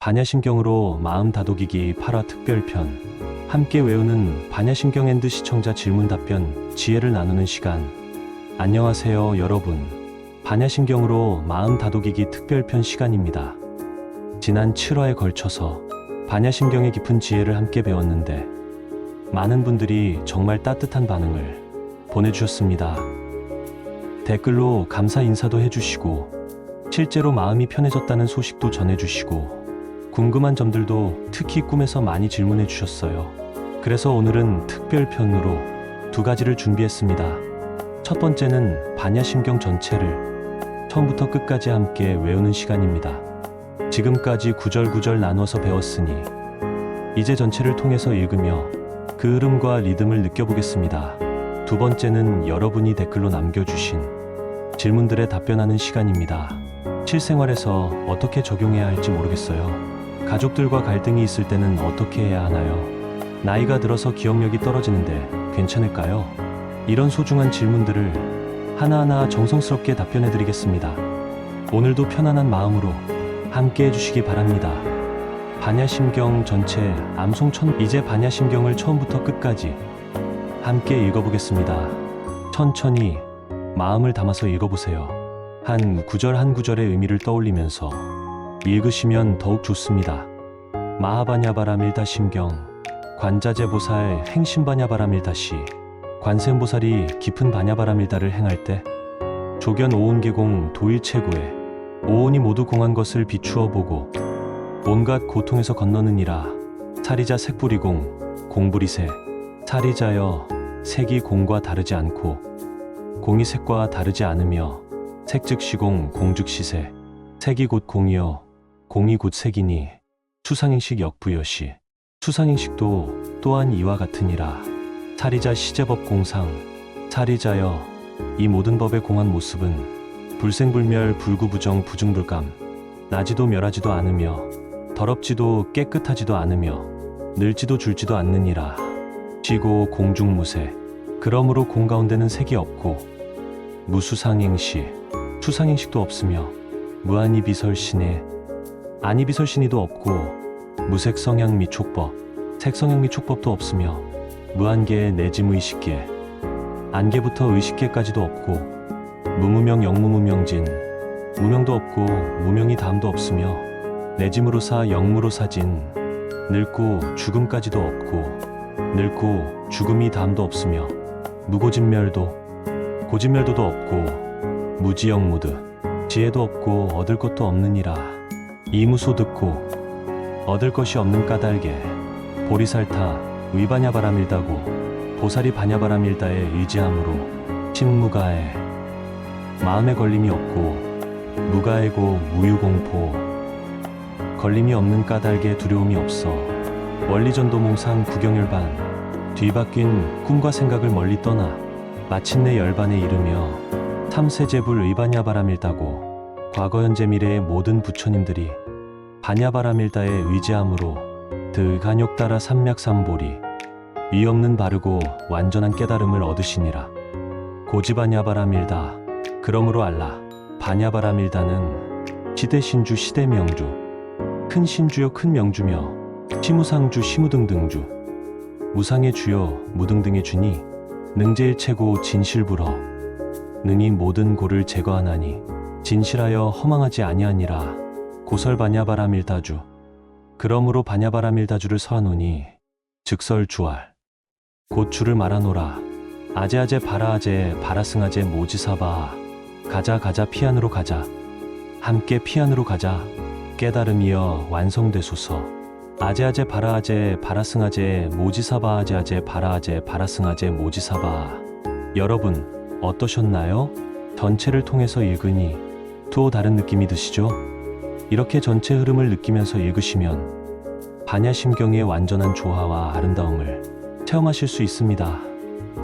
반야심경으로 마음 다독이기 8화 특별편. 함께 외우는 반야심경 앤드 시청자 질문 답변 지혜를 나누는 시간. 안녕하세요 여러분. 반야심경으로 마음 다독이기 특별편 시간입니다. 지난 7화에 걸쳐서 반야심경의 깊은 지혜를 함께 배웠는데 많은 분들이 정말 따뜻한 반응을 보내주셨습니다. 댓글로 감사 인사도 해주시고 실제로 마음이 편해졌다는 소식도 전해주시고 궁금한 점들도 특히 꿈에서 많이 질문해 주셨어요. 그래서 오늘은 특별편으로 두 가지를 준비했습니다. 첫 번째는 반야심경 전체를 처음부터 끝까지 함께 외우는 시간입니다. 지금까지 구절구절 나눠서 배웠으니 이제 전체를 통해서 읽으며 그 흐름과 리듬을 느껴보겠습니다. 두 번째는 여러분이 댓글로 남겨주신 질문들에 답변하는 시간입니다. 실생활에서 어떻게 적용해야 할지 모르겠어요. 가족들과 갈등이 있을 때는 어떻게 해야 하나요? 나이가 들어서 기억력이 떨어지는데 괜찮을까요? 이런 소중한 질문들을 하나하나 정성스럽게 답변해 드리겠습니다. 오늘도 편안한 마음으로 함께 해주시기 바랍니다. 반야심경 전체 암송천. 이제 반야심경을 처음부터 끝까지 함께 읽어보겠습니다. 천천히 마음을 담아서 읽어보세요. 한 구절 한 구절의 의미를 떠올리면서 읽으시면 더욱 좋습니다. 마하바냐바라밀다심경 관자재보살 행심바냐바라밀다시. 관세음보살이 깊은 바냐바라밀다를 행할 때 조견 오온계공 도일체구에 오온이 모두 공한 것을 비추어 보고 온갖 고통에서 건너느니라. 사리자 색불이공 공불이세. 사리자여 색이 공과 다르지 않고 공이 색과 다르지 않으며 색즉시공 공즉시세. 색이 곧 공이여 공이 곧 색이니 수상행식 역부여시. 수상행식도 또한 이와 같으니라. 사리자 시제법 공상. 사리자여 이 모든 법의 공한 모습은 불생불멸 불구부정 부중불감. 나지도 멸하지도 않으며 더럽지도 깨끗하지도 않으며 늘지도 줄지도 않느니라. 시고 공중무세. 그러므로 공 가운데는 색이 없고 무수상행시 수상행식도 없으며 무한이비설신에 안이비설신이도 없고 무색성향 촉법 색성향 촉법도 없으며 무한계의 내지무의식계 안계부터 의식계까지도 없고 무무명 영무무명진 무명도 없고 무명이 다음도 없으며 내지무로사 영무로사진 늙고 죽음까지도 없고 늙고 죽음이 다음도 없으며 무고진멸도 고진멸도도 없고 무지영무드 지혜도 없고 얻을 것도 없느니라. 이무소 듣고 얻을 것이 없는 까닭에 보리살타 의바냐바라밀다고 보살이 바냐바라밀다에 의지함으로 침무가에 마음에 걸림이 없고 무가에고 무유공포 걸림이 없는 까닭에 두려움이 없어 원리전도몽상 구경열반 뒤바뀐 꿈과 생각을 멀리 떠나 마침내 열반에 이르며 탐세제불 의바냐바라밀다고 과거 현재 미래의 모든 부처님들이 바냐바라밀다에 의지함으로 드간욕 따라 삼맥삼보리 위 없는 바르고 완전한 깨달음을 얻으시니라. 고지바냐바라밀다. 그러므로 알라. 바냐바라밀다는 시대신주 시대명주 큰 신주여 큰 명주며 시무상주 시무등등주 무상의 주여 무등등의 주니 능제일체고 진실불허 능히 모든 고를 제거하나니 진실하여 허망하지 아니하니라. 고설 바냐바라밀다주. 그러므로 바냐바라밀다주를 서하노니 즉설주알 곧 주를 말하노라. 아제아제 바라아제 바라승아제 모지사바. 가자 가자 피안으로 가자. 함께 피안으로 가자. 깨달음이여 완성되소서. 아제아제 바라아제 바라승아제 모지사바. 아제아제 바라아제 바라승아제 모지사바. 여러분 어떠셨나요? 전체를 통해서 읽으니 또 다른 느낌이 드시죠? 이렇게 전체 흐름을 느끼면서 읽으시면 반야심경의 완전한 조화와 아름다움을 체험하실 수 있습니다.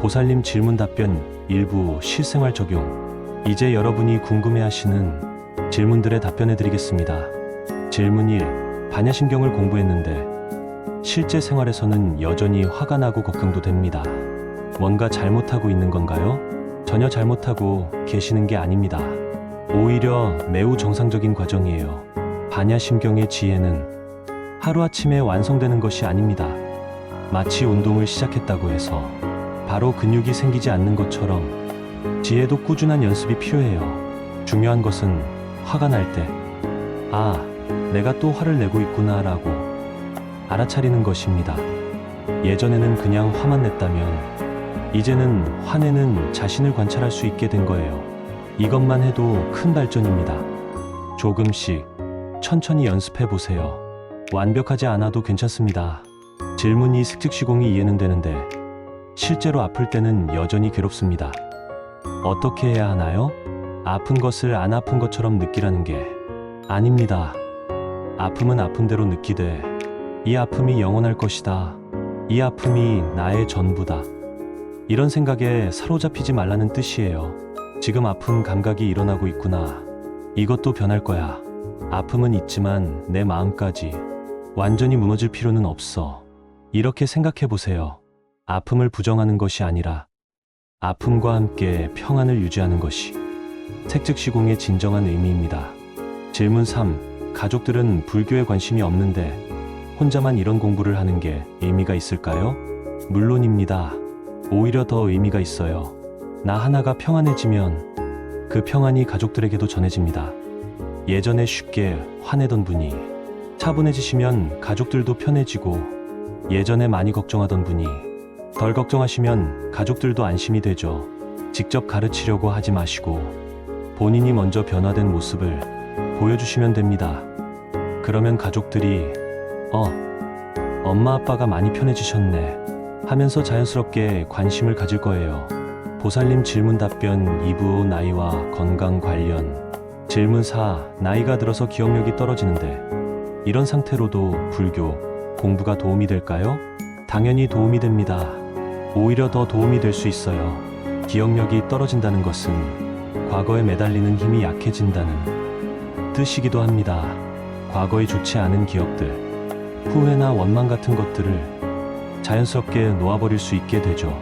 보살님 질문 답변 일부 실생활 적용. 이제 여러분이 궁금해하시는 질문들에 답변해 드리겠습니다. 질문 1. 반야심경을 공부했는데 실제 생활에서는 여전히 화가 나고 걱정도 됩니다. 뭔가 잘못하고 있는 건가요? 전혀 잘못하고 계시는 게 아닙니다. 오히려 매우 정상적인 과정이에요. 반야심경의 지혜는 하루아침에 완성되는 것이 아닙니다. 마치 운동을 시작했다고 해서 바로 근육이 생기지 않는 것처럼 지혜도 꾸준한 연습이 필요해요. 중요한 것은 화가 날 때, 아, 내가 또 화를 내고 있구나 라고 알아차리는 것입니다. 예전에는 그냥 화만 냈다면 이제는 화내는 자신을 관찰할 수 있게 된 거예요. 이것만 해도 큰 발전입니다. 조금씩 천천히 연습해 보세요. 완벽하지 않아도 괜찮습니다. 질문이 슥즉시공이 이해는 되는데 실제로 아플 때는 여전히 괴롭습니다. 어떻게 해야 하나요? 아픈 것을 안 아픈 것처럼 느끼라는 게 아닙니다. 아픔은 아픈 대로 느끼되 이 아픔이 영원할 것이다. 이 아픔이 나의 전부다. 이런 생각에 사로잡히지 말라는 뜻이에요. 지금 아픈 감각이 일어나고 있구나. 이것도 변할 거야. 아픔은 있지만 내 마음까지 완전히 무너질 필요는 없어. 이렇게 생각해 보세요. 아픔을 부정하는 것이 아니라 아픔과 함께 평안을 유지하는 것이 색즉시공의 진정한 의미입니다. 질문 3. 가족들은 불교에 관심이 없는데 혼자만 이런 공부를 하는 게 의미가 있을까요? 물론입니다. 오히려 더 의미가 있어요. 나 하나가 평안해지면 그 평안이 가족들에게도 전해집니다. 예전에 쉽게 화내던 분이 차분해지시면 가족들도 편해지고, 예전에 많이 걱정하던 분이 덜 걱정하시면 가족들도 안심이 되죠. 직접 가르치려고 하지 마시고 본인이 먼저 변화된 모습을 보여주시면 됩니다. 그러면 가족들이 엄마 아빠가 많이 편해지셨네 하면서 자연스럽게 관심을 가질 거예요. 보살님 질문 답변 2부 나이와 건강 관련. 질문 4. 나이가 들어서 기억력이 떨어지는데 이런 상태로도 불교 공부가 도움이 될까요? 당연히 도움이 됩니다. 오히려 더 도움이 될 수 있어요. 기억력이 떨어진다는 것은 과거에 매달리는 힘이 약해진다는 뜻이기도 합니다. 과거에 좋지 않은 기억들, 후회나 원망 같은 것들을 자연스럽게 놓아버릴 수 있게 되죠.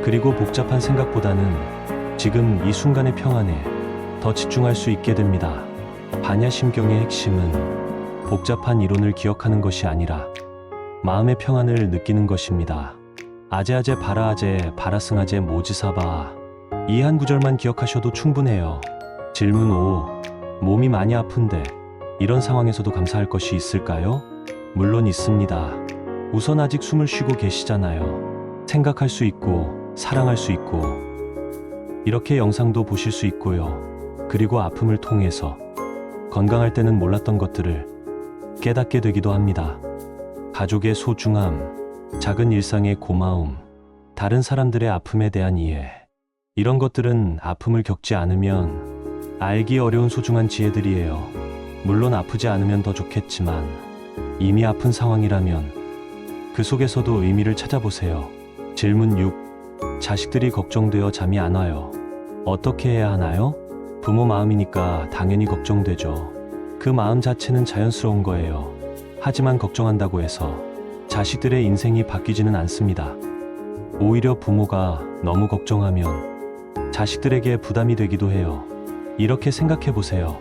그리고 복잡한 생각보다는 지금 이 순간의 평안에 더 집중할 수 있게 됩니다. 반야심경의 핵심은 복잡한 이론을 기억하는 것이 아니라 마음의 평안을 느끼는 것입니다. 아제아제 바라아제 바라승아제 모지사바, 이 한 구절만 기억하셔도 충분해요. 질문 5. 몸이 많이 아픈데 이런 상황에서도 감사할 것이 있을까요? 물론 있습니다. 우선 아직 숨을 쉬고 계시잖아요. 생각할 수 있고 사랑할 수 있고 이렇게 영상도 보실 수 있고요. 그리고 아픔을 통해서 건강할 때는 몰랐던 것들을 깨닫게 되기도 합니다. 가족의 소중함, 작은 일상의 고마움, 다른 사람들의 아픔에 대한 이해, 이런 것들은 아픔을 겪지 않으면 알기 어려운 소중한 지혜들이에요. 물론 아프지 않으면 더 좋겠지만 이미 아픈 상황이라면 그 속에서도 의미를 찾아보세요. 질문 6. 자식들이 걱정되어 잠이 안 와요. 어떻게 해야 하나요? 부모 마음이니까 당연히 걱정되죠. 그 마음 자체는 자연스러운 거예요. 하지만 걱정한다고 해서 자식들의 인생이 바뀌지는 않습니다. 오히려 부모가 너무 걱정하면 자식들에게 부담이 되기도 해요. 이렇게 생각해 보세요.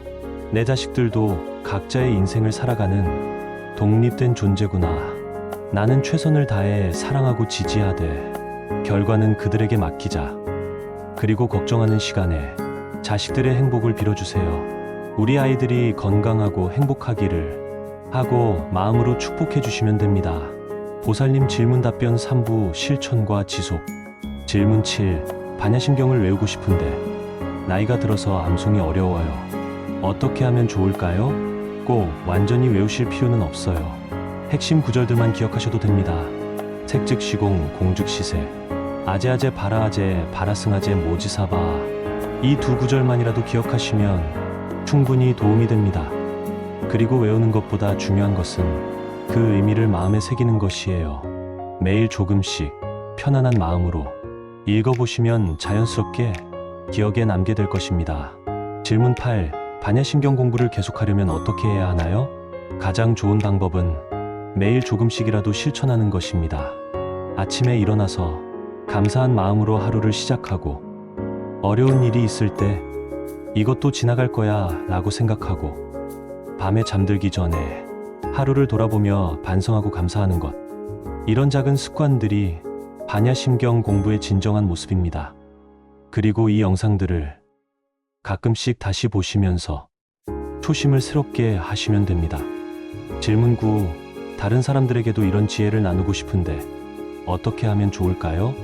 내 자식들도 각자의 인생을 살아가는 독립된 존재구나. 나는 최선을 다해 사랑하고 지지하되 결과는 그들에게 맡기자. 그리고 걱정하는 시간에 자식들의 행복을 빌어주세요. 우리 아이들이 건강하고 행복하기를 하고 마음으로 축복해 주시면 됩니다. 보살님 질문 답변 3부 실천과 지속. 질문 7. 반야심경을 외우고 싶은데 나이가 들어서 암송이 어려워요. 어떻게 하면 좋을까요? 꼭 완전히 외우실 필요는 없어요. 핵심 구절들만 기억하셔도 됩니다. 색즉시공, 공즉시세, 아제아제 바라아제 바라승아제 모지사바, 이 두 구절만이라도 기억하시면 충분히 도움이 됩니다. 그리고 외우는 것보다 중요한 것은 그 의미를 마음에 새기는 것이에요. 매일 조금씩 편안한 마음으로 읽어보시면 자연스럽게 기억에 남게 될 것입니다. 질문 8. 반야심경 공부를 계속하려면 어떻게 해야 하나요? 가장 좋은 방법은 매일 조금씩이라도 실천하는 것입니다. 아침에 일어나서 감사한 마음으로 하루를 시작하고, 어려운 일이 있을 때 이것도 지나갈 거야 라고 생각하고, 밤에 잠들기 전에 하루를 돌아보며 반성하고 감사하는 것. 이런 작은 습관들이 반야심경 공부의 진정한 모습입니다. 그리고 이 영상들을 가끔씩 다시 보시면서 초심을 새롭게 하시면 됩니다. 질문 9. 다른 사람들에게도 이런 지혜를 나누고 싶은데 어떻게 하면 좋을까요?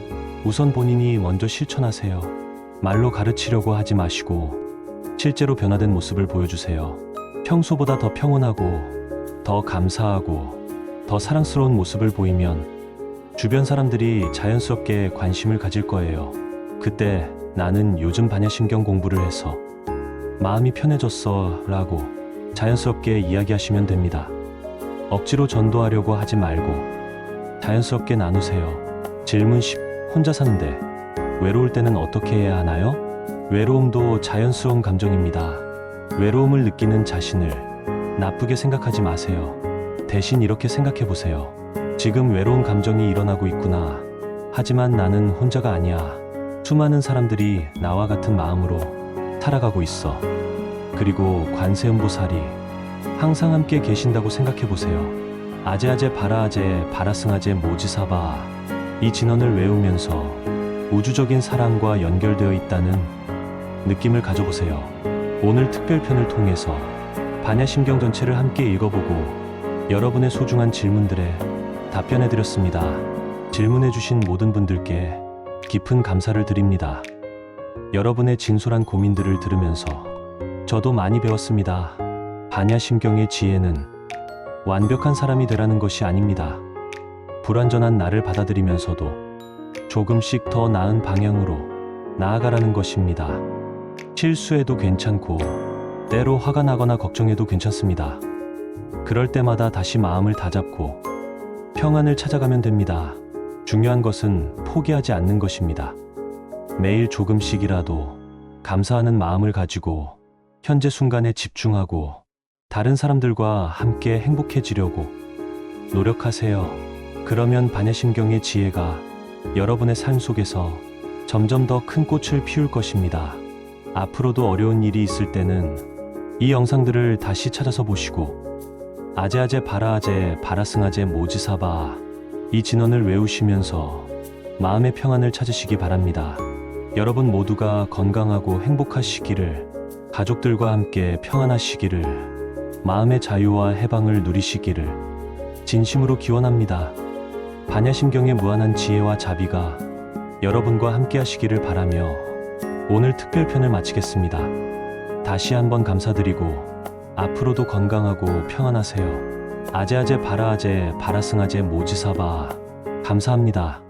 우선 본인이 먼저 실천하세요. 말로 가르치려고 하지 마시고 실제로 변화된 모습을 보여주세요. 평소보다 더 평온하고 더 감사하고 더 사랑스러운 모습을 보이면 주변 사람들이 자연스럽게 관심을 가질 거예요. 그때 나는 요즘 반야심경 공부를 해서 마음이 편해졌어 라고 자연스럽게 이야기하시면 됩니다. 억지로 전도하려고 하지 말고 자연스럽게 나누세요. 질문 10. 혼자 사는데 외로울 때는 어떻게 해야 하나요? 외로움도 자연스러운 감정입니다. 외로움을 느끼는 자신을 나쁘게 생각하지 마세요. 대신 이렇게 생각해 보세요. 지금 외로운 감정이 일어나고 있구나. 하지만 나는 혼자가 아니야. 수많은 사람들이 나와 같은 마음으로 살아가고 있어. 그리고 관세음보살이 항상 함께 계신다고 생각해 보세요. 아제아제 바라아제 바라승아제 모지사바. 이 진언을 외우면서 우주적인 사랑과 연결되어 있다는 느낌을 가져보세요. 오늘 특별편을 통해서 반야심경 전체를 함께 읽어보고 여러분의 소중한 질문들에 답변해드렸습니다. 질문해주신 모든 분들께 깊은 감사를 드립니다. 여러분의 진솔한 고민들을 들으면서 저도 많이 배웠습니다. 반야심경의 지혜는 완벽한 사람이 되라는 것이 아닙니다. 불완전한 나를 받아들이면서도 조금씩 더 나은 방향으로 나아가라는 것입니다. 실수해도 괜찮고 때로 화가 나거나 걱정해도 괜찮습니다. 그럴 때마다 다시 마음을 다잡고 평안을 찾아가면 됩니다. 중요한 것은 포기하지 않는 것입니다. 매일 조금씩이라도 감사하는 마음을 가지고 현재 순간에 집중하고 다른 사람들과 함께 행복해지려고 노력하세요. 그러면 반야심경의 지혜가 여러분의 삶 속에서 점점 더 큰 꽃을 피울 것입니다. 앞으로도 어려운 일이 있을 때는 이 영상들을 다시 찾아서 보시고 아제아제 바라아제 바라승아제 모지사바 이 진언을 외우시면서 마음의 평안을 찾으시기 바랍니다. 여러분 모두가 건강하고 행복하시기를, 가족들과 함께 평안하시기를, 마음의 자유와 해방을 누리시기를 진심으로 기원합니다. 반야심경의 무한한 지혜와 자비가 여러분과 함께 하시기를 바라며 오늘 특별편을 마치겠습니다. 다시 한번 감사드리고 앞으로도 건강하고 평안하세요. 아제아제 바라아제 바라승아제 모지사바. 감사합니다.